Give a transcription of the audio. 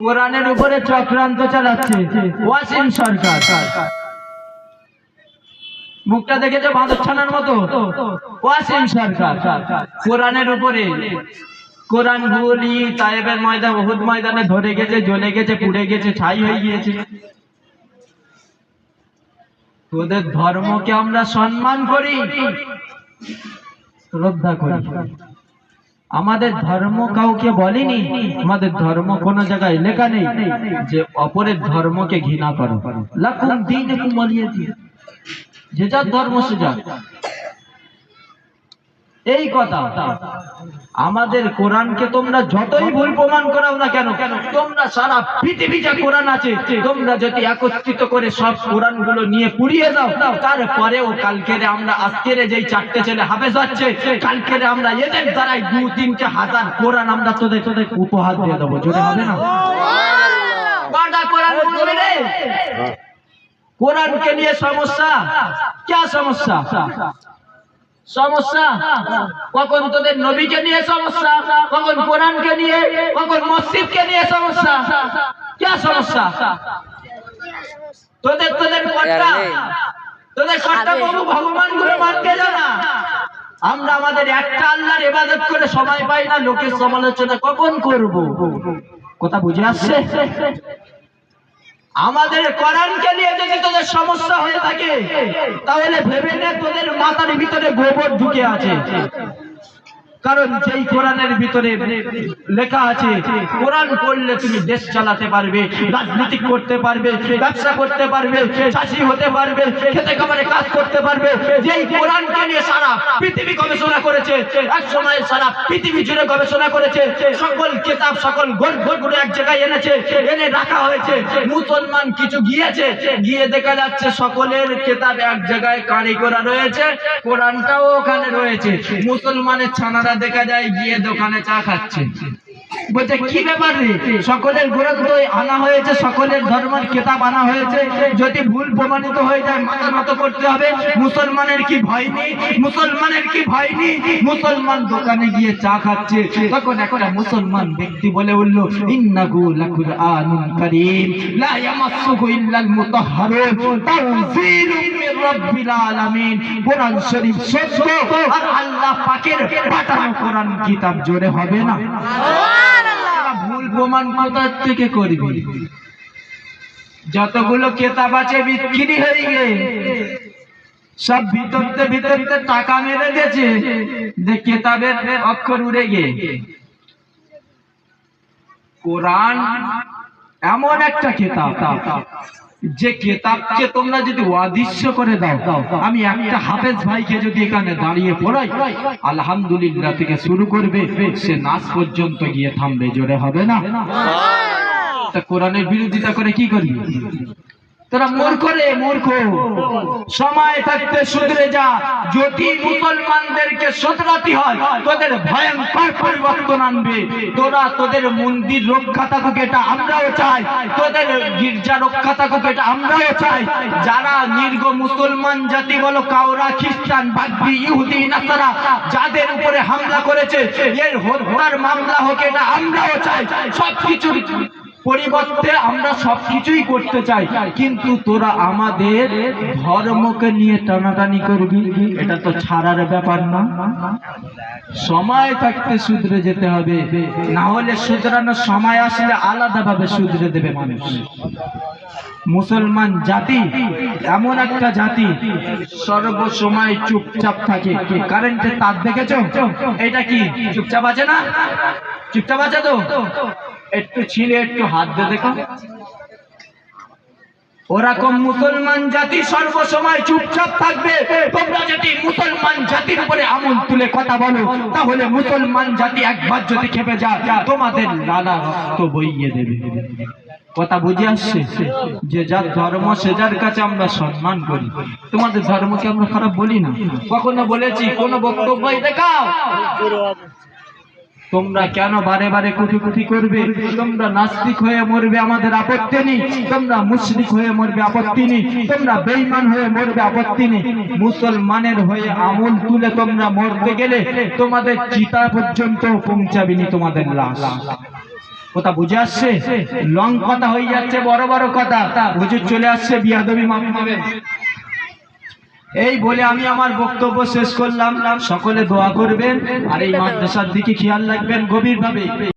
কোরআনের উপরে চক্রান্ত চালাচ্ছে ওয়াসিম সরকার। মুখটা দেখেছে বাঁদরছানার মতো। ওয়াসিম সরকার কোরআনের উপরে, কোরআন গুলি তায়েবের ময়দান, উহুদ ময়দানে ধরে গেছে, জ্বলে গেছে, পুড়ে গেছে, ছাই হয়ে গিয়েছে। তোদের ধর্মকে আমরা সম্মান করি, শ্রদ্ধা করি। আমাদের ধর্ম কাউকে বলেনি, আমাদের ধর্ম কোন জায়গায় লেখা নেই যে অপরের ধর্মকে ঘৃণা করো। লাকুম দীনুকুম ওয়ালিয়া দীন, যে যার ধর্ম সে যার। এই কথা। আমাদের কোরআনকে তোমরা যতই ভুল প্রমাণ করাও না কেন, তোমরা সারা পৃথিবী যা কোরআন আছে তোমরা যদি একত্রিত করে সব কোরআনগুলো নিয়ে পুড়িয়ে দাও, তারপরেও কালকেরে আমরা, আজকের যেই 4টে ছেলে হাফেজ হচ্ছে, কালকেরে আমরা এদের দ্বারাই 2-3 হাজার কোরআন আমরা তোদের উপহার দিয়ে দেবো। জোরে হবে না? কটা কোরআন বলবে রে? কোরআনকে নিয়ে সমস্যা, কি সমস্যা? সমস্যা কখন তোদের নবীকে নিয়ে সমস্যা, কখন কোরআনকে নিয়ে, কখন মসজিদকে নিয়ে সমস্যা। কি সমস্যা তোদের? তোদের কর্তা প্রভু ভগবান গুলো মানতে জানা। আমরা আমাদের একটা আল্লাহর ইবাদত করে সময় পাই না, লোকের সমালোচনা কখন করব? কথা বুঝে আসছে? আমাদের কোরআনকে নিয়ে যদি তোদের সমস্যা হয়ে থাকে, তাহলে ভেবে নে তোদের মাথার ভিতরে গোবর ঢুকে আছে। কারণ যেই কোরআনের ভিতরে লেখা আছে কোরআন পড়লে তুমি দেশ চালাতে পারবে, রাজনীতি করতে পারবে, ব্যবসা করতে পারবে, চাষি হতে পারবে, খেতে খামারে কাজ করতে পারবে, যেই কোরআনকে নিয়ে সারা পৃথিবী গবেষণা করেছে, এক সময় সারা পৃথিবী জুড়ে গবেষণা করেছে, সকল কিতাব সকল গ্রন্থগুলো এক জায়গায় এনেছে, এনে রাখা হয়েছে। মুসলমান কিছু গিয়েছে, গিয়ে দেখা যাচ্ছে সকলের কিতাব এক জায়গায় কারি করা রয়েছে, কোরআনটাও ওখানে রয়েছে। মুসলমানের ছানারা দেখা যায় গিয়ে দোকানে চা খাচ্ছে। বলছে কি ব্যাপার রে? সকলের গ্রন্থ আনা হয়েছে, সকলের ধর্মের কিতাব আনা হয়েছে, যদি ভুল প্রমাণিত হয়ে যায় মাথা নত করতে হবে। মুসলমানের কি ভয় নেই? মুসলমানের কি ভয় নেই? মুসলমান দোকানে গিয়ে চা খাচ্ছে। তখন একটা মুসলমান ব্যক্তি বলে উঠল, ইন্নাহু লাকুরআনুন কারীম লা ইয়ামাসসুহু ইল্লাল মুতাহহারুন তানযীলুম মির রাব্বিল আলামিন। কোরআন শরীফ সত্য আর আল্লাহ পাকের পাঠানো কোরআন কিতাব। জোরে হবে না? ভুল প্রমাণ কোথা থেকে করবি? যতগুলো কিতাব আছে বিক্রি হয়ে গিয়ে সব ভিতরতে টাকা মেরে গেছে, যে কিতাবের অক্ষর উড়ে গিয়ে। কোরআন এমন একটা কিতাব, যে কিতাবকে তোমরা যদি অদৃশ্য করে দাও, আমি একটা হাফেজ ভাইকে যদি এখানে দাঁড়িয়ে পড়াই, আলহামদুলিল্লাহ থেকে শুরু করবে, সে নাচ পর্যন্ত গিয়ে থামবে। জোরে হবে না? তা কোরআনের বিরোধিতা করে কি করবি তোরা? মূর্খ রে মূর্খ। সময় থাকতে শুধরে যা। যদি মুসলমানদেরকে শুধরাতে হয়, তোদের ভয়ঙ্কর পরিবর্তন আনবে। তোরা তোদের মন্দির রক্ষা থাকুক, এটা আমরাও চাই। তোদের গির্জা রক্ষা থাকুক, এটা আমরাও চাই। যারা নির্গ মুসলমান জাতি বলো, কাওরা, খ্রিস্টান, বাগ্যি, ইহুদি, নাসারা, যাদের উপরে হামলা করেছে, এর হত্যার মামলা হোক, এটা আমরাও চাই। সবকিছুর পরিবর্তে আমরা সবকিছুই করতে চাই, কিন্তু তোরা আমাদের ধর্মকে নিয়ে টানাটানি করবি, এটা তো ছাড়ার ব্যাপার না। সময় থাকতে শুধরে যেতে হবে, না হলে শুধরানোর সময় আসলে আলাদাভাবে শুধরে দেবে মানুষ। মুসলমান জাতি এমন একটা জাতি সর্বসময় চুপচাপ থাকে। কারেন্টের তার দেখেছো? এটা কি চুপচাপ আছে না? চুপচাপ আছে তো? একটু ছিঁড়ে একটু হাত দিয়ে দেখো। ওরকম মুসলমান জাতি সর্বসময় চুপচাপ থাকবে। তোমরা যদি মুসলমান জাতির উপরে আঙুল তুলে কথা বলো, তাহলে মুসলমান জাতি একবার যদি খেপে যায়, তোমাদের লালা রক্ত বইয়ে দেবে। কথা বুঝে আসছে? যে যার ধর্ম সে যার কাছে আমরা সম্মান করি। তোমাদের ধর্মকে আমরা খারাপ বলি না, কখনো বলেছি? কোন বক্তব্য দেখাও। তোমরা কেন বারে বারে কুটি করবে? তোমরা নাস্তিক হয়ে মরবে, আমাদের আপত্তি নেই। তোমরা মুশরিক হয়ে মরবে, আপত্তি নেই। তোমরা বেঈমান হয়ে মরবে, আপত্তি নেই। মুসলমানের হয়ে আমল তুলে তোমরা মরতে গেলে তোমাদের চিতা পর্যন্ত পৌঁছাবেনি তোমাদের লাশ। কথা বুঝে আসছে? লং কথা হয়ে যাচ্ছে, বড় বড় কথা। হুজুর চলে আসছে, বিয়াদবি মাফ পাবেন। এই বলে আমি আমার বক্তব্য শেষ করলাম। সকলে দোয়া করবেন আর এই মাদ্রাসার দিকে খেয়াল রাখবেন গভীরভাবে।